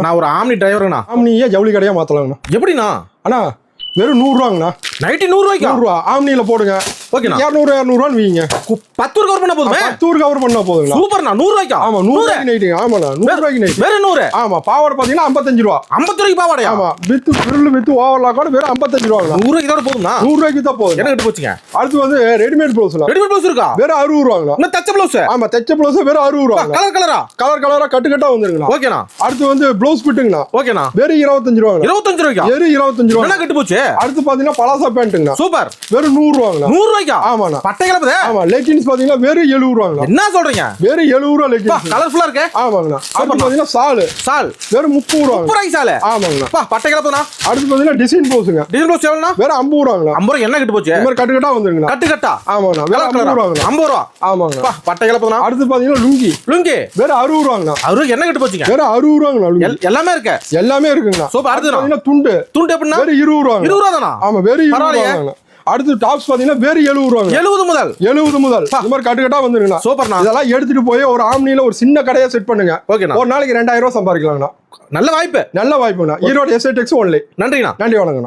நான் ஒரு ஆம்னி டிரைவருங்கண்ணா. ஆம்னியே ஜவுளி கடையா மாத்தலாங்கண்ணா. எப்படிண்ணா? அண்ணா வெறும் 100 ரூபாங்கண்ணா. நைட்டு 100 ரூபாய்க்கு? 100 ரூபா ஆம்னியில போடுங்க. ஓகேண்ணா. 200 ரூபான்னு வீங்க. 10 ஊர் கவர் பண்ண போதுமே. 10 ஊர் கவர் பண்ணா போதுங்களா? சூப்பர்ண்ணா. 100 ரூபாய்க்கா? ஆமா 100 ரூபாய்க்கு நைட்டு. ஆமாண்ணா 100 ரூபாய்க்கு நைட்டு. வேற 100? ஆமா பாவாடை பாத்தீங்கன்னா 55 ரூபா. 50 ரூபாய்க்கு பாவாடையா? ஆமா வித் ஃப்ரில் வித் ஓவர்லாக் கூட வெறும் 55 ரூபாங்கண்ணா. 100 ரூபாய்க்கு தான் போதும்ண்ணா. 100 ரூபாய்க்கு தான் போதும். என்ன கட்டு போச்சுங்க? அடுத்து வந்து ரெடிமேட் ப்ளவுஸ்ல. ரெடிமேட் ப்ளவுஸ் இருக்கா? வெறும் 60 ரூபாங்கண்ணா. இன்னும் தச்ச ப்ளவுஸ்? ஆமா தச்ச ப்ளவுஸ் வெறும் 60 ரூபாங்கண்ணா. கலர் கலரா? கலர் கலரா கட்டு கட்டா வந்துருங்கண்ணா. ஓகேண்ணா. அடுத்து வந்து ப்ளவுஸ் பிட்டுங்கண்ணா. ஓகேண்ணா. வெறும் 25 ரூபாங்கண்ணா. 25 ரூபாய்க்கா? வெறும் 25 ரூபா. என்ன கட்டு போச்சு? அடுத்து பாத்தீங்கன்னா பலாசா பேண்ட்டுங்கண்ணா. சூப்பர். வெறும் 100 ரூபாங்கண்ணா. 100 ரூபாய்க்கா? ஆமாண்ணா. பட்டை கலப்புதே? ஆமா லெகின்ஸ் பாத்தீங்கன்னா வெறும் 70 ரூபாங்கண்ணா. என்ன சொல்றீங்க? வெறும் 70 ரூபா லெகின்ஸ். கலர்ஃபுல்லா இருக்கு. ஆமாங்கண்ணா. அடுத்து பாத்தீங்கன்னா சால் வெறும் 30 ரூபாங்க. 30 ரூபாய்க்கு சால்? ஆமாங்கண்ணா. பட்டை கலப்புனா? அடுத்து பாத்தீங்கன்னா டிசைன் ப்ளவுஸ்ங்க. டிசைன் ப்ளவுஸ் எவ்வளவுண்ணா? வெறும் 50 ரூபாங்கண்ணா. 50 ரூபாய். என்ன கட்டு போச்சு? இந்த மாதிரி கட்டு கட்டா வந்துருங்கண்ணா. கட்டு கட்டா? ஆமாங்கண்ணா. வெறும் 50 ரூபாங்கண்ணா. 50 ரூபா. ஆமாங்கண்ணா. பட்டை கலப்புனா? அடுத்து பாத்தீங்கன்னா லுங்கி வெறும் 60 ரூபாங்கண்ணா. 60 ரூபாய்க்கு என்ன கட்டு போச்சுங்க? வெறும் 60 ரூபாங்கண்ணா. லுங்கி எல்லாமே இருக்கு. எல்லாமே இருக்குங்கண்ணா. சூப்பர். அடுத்து பாத்தீங்கன்னா துண்டு எப்படின்னா? வெறும் 20 ரூபாங்க. 20 ரூபா தானா? ஆமா வெறும் 20 ரூபாங்கண்ணா. அடுத்து டாப்ஸ் பாத்தீங்கன்னா வெறும் 70 ரூபாங்க. 70 முதல் இந்த மாதிரி கட்டு கட்டா வந்துருங்கண்ணா. சூப்பர்ண்ணா. இதெல்லாம் எடுத்துட்டு போய் ஒரு ஆம்னில ஒரு சின்ன கடையை செட் பண்ணுங்க. ஓகேண்ணா. ஒரு நாளைக்கு 2000 ரூபாய் சம்பாதிக்கலாங்கண்ணா. நல்ல வாய்ப்பு. நல்ல வாய்ப்புண்ணா. ஈரோடு எஸ்ஐ டெக்ஸ் ஒன்லி. நன்றிண்ணா. நன்றி வணக்கண்ணா.